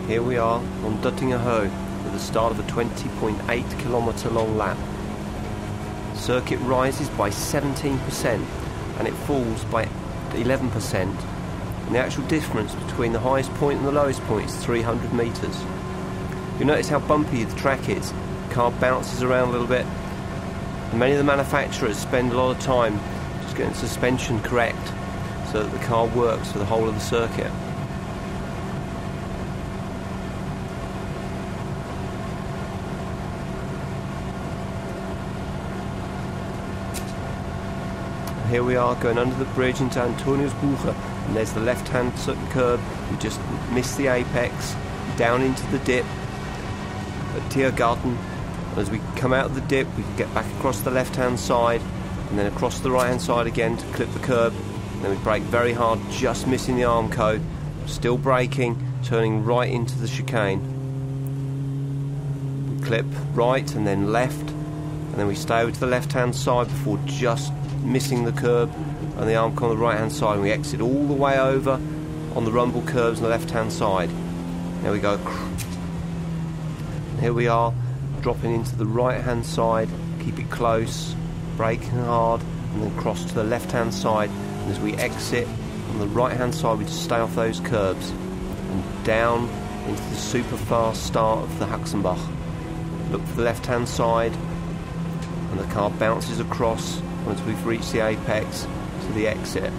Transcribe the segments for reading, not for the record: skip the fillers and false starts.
Here we are on Duttingerhoo at the start of a 20.8 kilometre long lap. Circuit rises by 17% and it falls by 11%. And the actual difference between the highest point and the lowest point is 300 metres. You notice how bumpy the track is. The car bounces around a little bit. And many of the manufacturers spend a lot of time just getting suspension correct so that the car works for the whole of the circuit. Here we are going under the bridge into Antoniusbuche, and there's the left-hand curb. We just missed the apex, down into the dip at Tiergarten. As we come out of the dip, we can get back across the left-hand side, and then across the right-hand side again to clip the curb. And then we brake very hard, just missing the Armco, still braking, turning right into the chicane. We clip right and then left, and then we stay over to the left-hand side before just missing the curb and the Armco on the right hand side, and we exit all the way over on the rumble curbs on the left hand side. There we go. Here we are dropping into the right hand side, keep it close, braking hard, and then cross to the left hand side. And as we exit on the right hand side, we just stay off those curbs and down into the super fast start of the Haxenbach. Look for the left hand side, and the car bounces across once we've reached the apex to the exit.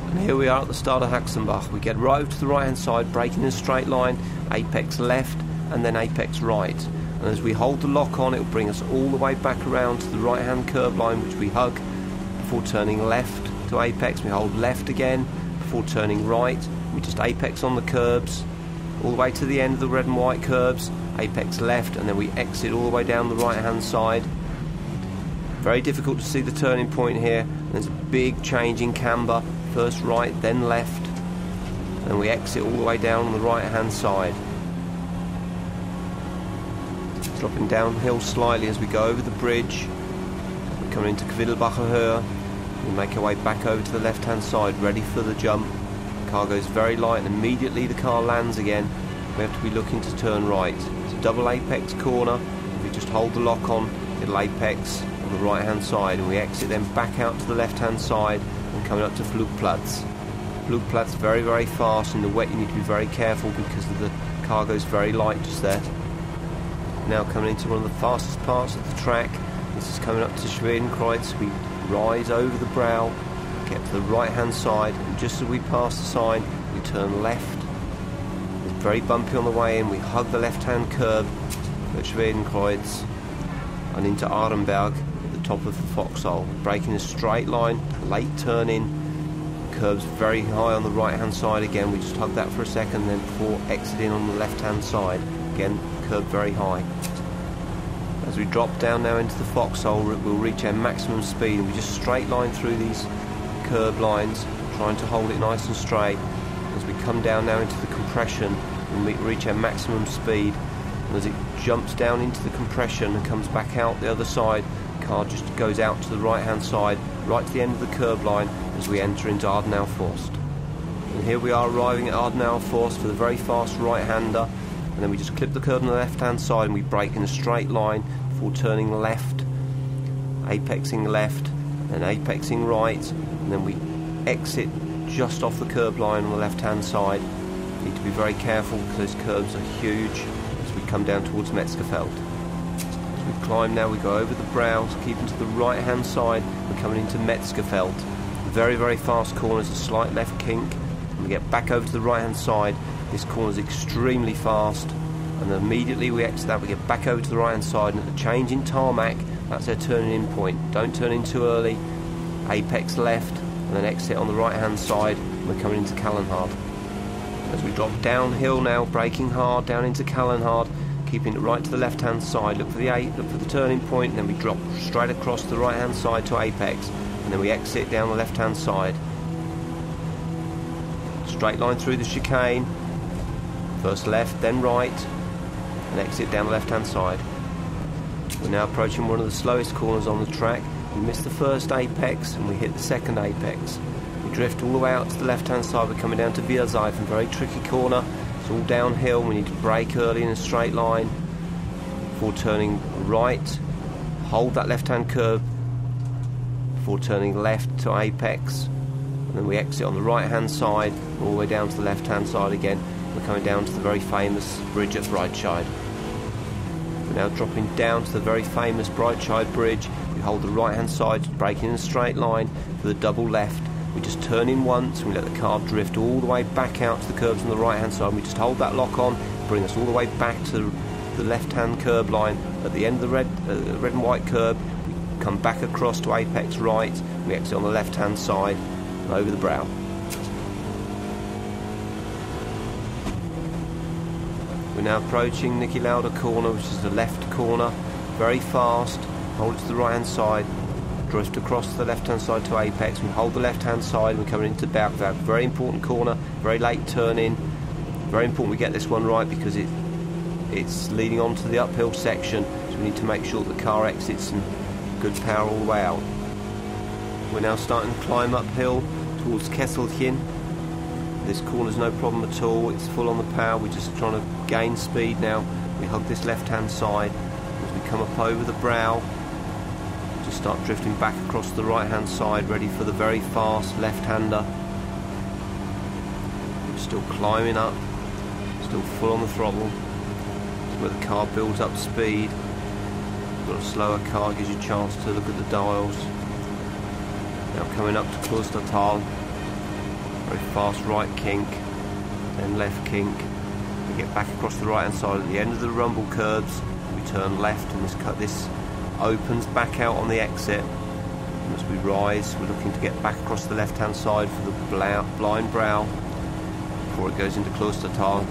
And here we are at the start of Haxenbach. We get right over to the right hand side, braking in a straight line, apex left and then apex right. And as we hold the lock on, it will bring us all the way back around to the right hand curb line, which we hug before turning left to apex. We hold left again before turning right. We just apex on the curbs all the way to the end of the red and white curbs, apex left, and then we exit all the way down the right hand side. Very difficult to see the turning point here. There's a big change in camber, first right then left, and we exit all the way down on the right hand side, dropping downhill slightly as we go over the bridge. We're coming into Quiddelbacher Höhe. We make our way back over to the left hand side, ready for the jump. The car goes very light and immediately the car lands again. We have to be looking to turn right. It's a double apex corner. If we just hold the lock on, it'll apex on the right hand side, and we exit then back out to the left hand side and coming up to Flugplatz. Flugplatz very, very fast. In the wet you need to be very careful because the car goes very light just there. Now coming into one of the fastest parts of the track. This is coming up to Schwedenkreuz. We rise over the brow, get to the right hand side, and just as we pass the sign we turn left. It's very bumpy on the way in. We hug the left hand curb at Schwedenkreuz and into Arenberg at the top of the foxhole, braking a straight line, late turn in, curbs very high on the right hand side again. We just hug that for a second, then before exiting on the left hand side again, curb very high. As we drop down now into the foxhole, we'll reach our maximum speed, and we just straight line through these curb lines, trying to hold it nice and straight. As we come down now into the compression, we reach our maximum speed, and as it jumps down into the compression and comes back out the other side, the car just goes out to the right hand side, right to the end of the curb line as we enter into Ardenau Forst. And here we are arriving at Ardenau Forst for the very fast right hander. And then we just clip the curb on the left hand side and we brake in a straight line before turning left, apexing left, and apexing right, and then we exit just off the curb line on the left hand side. Need to be very careful because those curbs are huge as we come down towards Metzgerfeld. As we climb now, we go over the brows, keeping to the right hand side. We're coming into Metzgerfeld. Very, very fast corners, a slight left kink, and we get back over to the right hand side. This corner is extremely fast, and then immediately we exit that, we get back over to the right hand side, and at the change in tarmac, that's our turning in point. Don't turn in too early, apex left, and then exit on the right hand side, and we're coming into Kallenhardt. As we drop downhill now, braking hard down into Kallenhardt, keeping it right to the left hand side, look for the turning point, and then we drop straight across the right hand side to apex, and then we exit down the left hand side. Straight line through the chicane, first left, then right, and exit down the left hand side. We're now approaching one of the slowest corners on the track. We missed the first apex and we hit the second apex. We drift all the way out to the left hand side. We're coming down to Vierseifen, very tricky corner. It's all downhill. We need to brake early in a straight line before turning right. Hold that left hand curb before turning left to apex, and then we exit on the right hand side all the way down to the left hand side again. We're coming down to the very famous bridge at Breitscheid. We're now dropping down to the very famous Breitscheid bridge. We hold the right hand side, braking in a straight line for the double left. We just turn in once and we let the car drift all the way back out to the curbs on the right hand side. We just hold that lock on, bring us all the way back to the left hand curb line at the end of the red and white curb. We come back across to apex right, we exit on the left hand side and over the brow. We're now approaching Niki Lauda corner, which is the left corner, very fast. Hold it to the right hand side, drift across to the left hand side to apex. We hold the left hand side, we're coming into Bergwerk. Very important corner, very late turn in. Very important we get this one right because it's leading on to the uphill section, so we need to make sure the car exits in good power all the way out. We're now starting to climb uphill towards Kesselchen. This corner's no problem at all, it's full on the power. We're just trying to gain speed now. We hug this left hand side. As we come up over the brow, just start drifting back across the right hand side, ready for the very fast left hander. We're still climbing up, still full on the throttle. It's where the car builds up speed. Got a slower car, gives you a chance to look at the dials. Now coming up to Klostertal. Very fast right kink, then left kink. We get back across the right hand side at the end of the rumble curves. We turn left and this opens back out on the exit. And as we rise, we're looking to get back across the left hand side for the blind brow before it goes into Klostertal.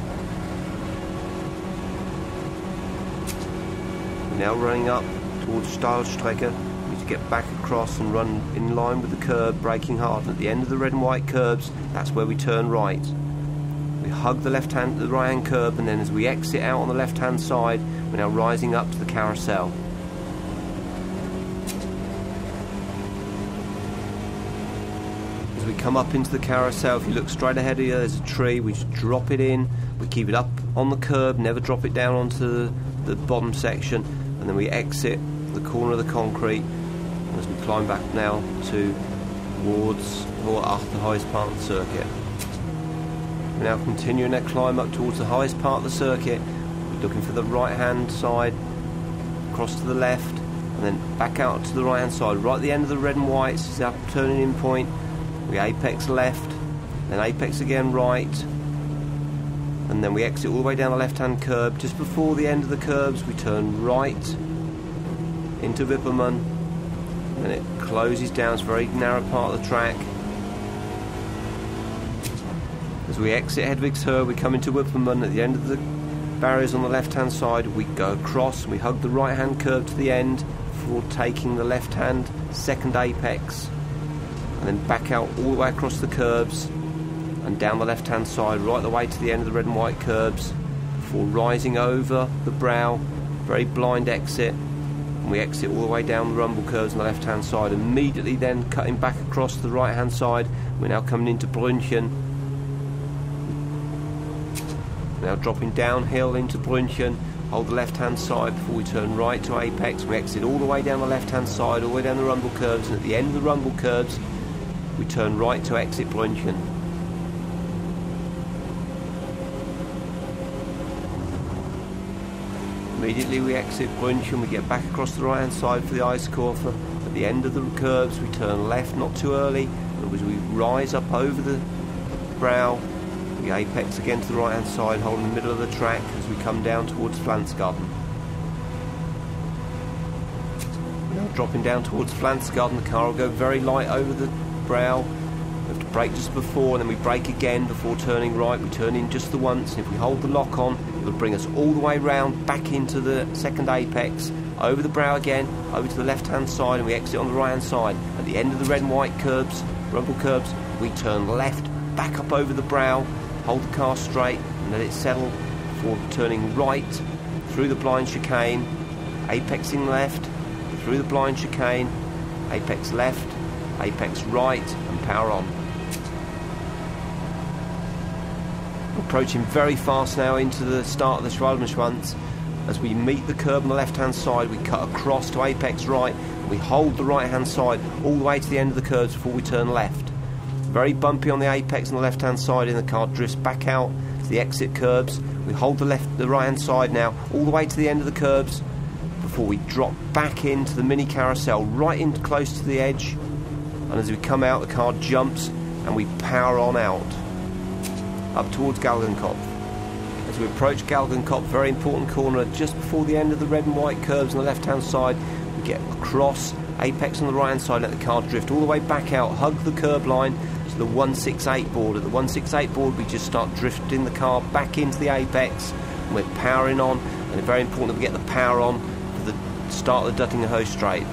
We're now running up towards Stahlstrecke. We need to get back across and run in line with the curb, braking hard. And at the end of the red and white curbs, that's where we turn right. We hug the right hand curb, and then as we exit out on the left hand side, we're now rising up to the carousel. As we come up into the carousel, if you look straight ahead of you, there's a tree. We just drop it in, we keep it up on the curb, never drop it down onto the bottom section, and then we exit the corner of the concrete as we climb back now towards the highest part of the circuit. We're now continuing that climb up towards the highest part of the circuit. We're looking for the right hand side, across to the left, and then back out to the right hand side. Right at the end of the red and whites is our turning in point. We apex left, then apex again right, and then we exit all the way down the left hand curb. Just before the end of the curbs we turn right into Wippermann, and it closes down. It's a very narrow part of the track. As we exit Hedwigshöhe, we come into Wippermann. At the end of the barriers on the left hand side, we go across and we hug the right hand curb to the end before taking the left hand second apex, and then back out all the way across the curbs and down the left hand side right the way to the end of the red and white curbs before rising over the brow, very blind exit, and we exit all the way down the rumble curves on the left hand side. Immediately then cutting back across the right hand side, we're now coming into Brünchen. Now dropping downhill into Brünchen, hold the left hand side before we turn right to apex. We exit all the way down the left hand side, all the way down the rumble curves, and at the end of the rumble curves we turn right to exit Brünchen. Immediately we exit Brünchen, we get back across the right hand side for the Eiskurve. At the end of the curves we turn left, not too early, but as we rise up over the brow we apex again to the right hand side, holding the middle of the track as we come down towards Pflanzgarten. We're now dropping down towards Pflanzgarten. The car will go very light over the brow. We have to brake just before, and then we brake again before turning right. We turn in just the once, and if we hold the lock on, it will bring us all the way round back into the second apex, over the brow again, over to the left hand side, and we exit on the right hand side. At the end of the red and white curbs, rumble curbs, we turn left, back up over the brow, hold the car straight and let it settle before turning right through the blind chicane, apexing left, through the blind chicane, apex left, apex right, and power on. Approaching very fast now into the start of the Schwalbenschwanz. As we meet the curb on the left hand side, we cut across to apex right, and we hold the right hand side all the way to the end of the curbs before we turn left. Very bumpy on the apex on the left hand side, and the car drifts back out to the exit curbs. We hold the right hand side now all the way to the end of the curbs before we drop back into the mini carousel right in close to the edge. And as we come out, the car jumps and we power on out up towards Galgenkopf. As we approach Galgenkopf, very important corner just before the end of the red and white curves on the left hand side, we get across apex on the right hand side, let the car drift all the way back out, hug the curb line to the 168 board. At the 168 board we just start drifting the car back into the apex and we're powering on, and it's very important that we get the power on for the start of the Döttinger Höhe straight.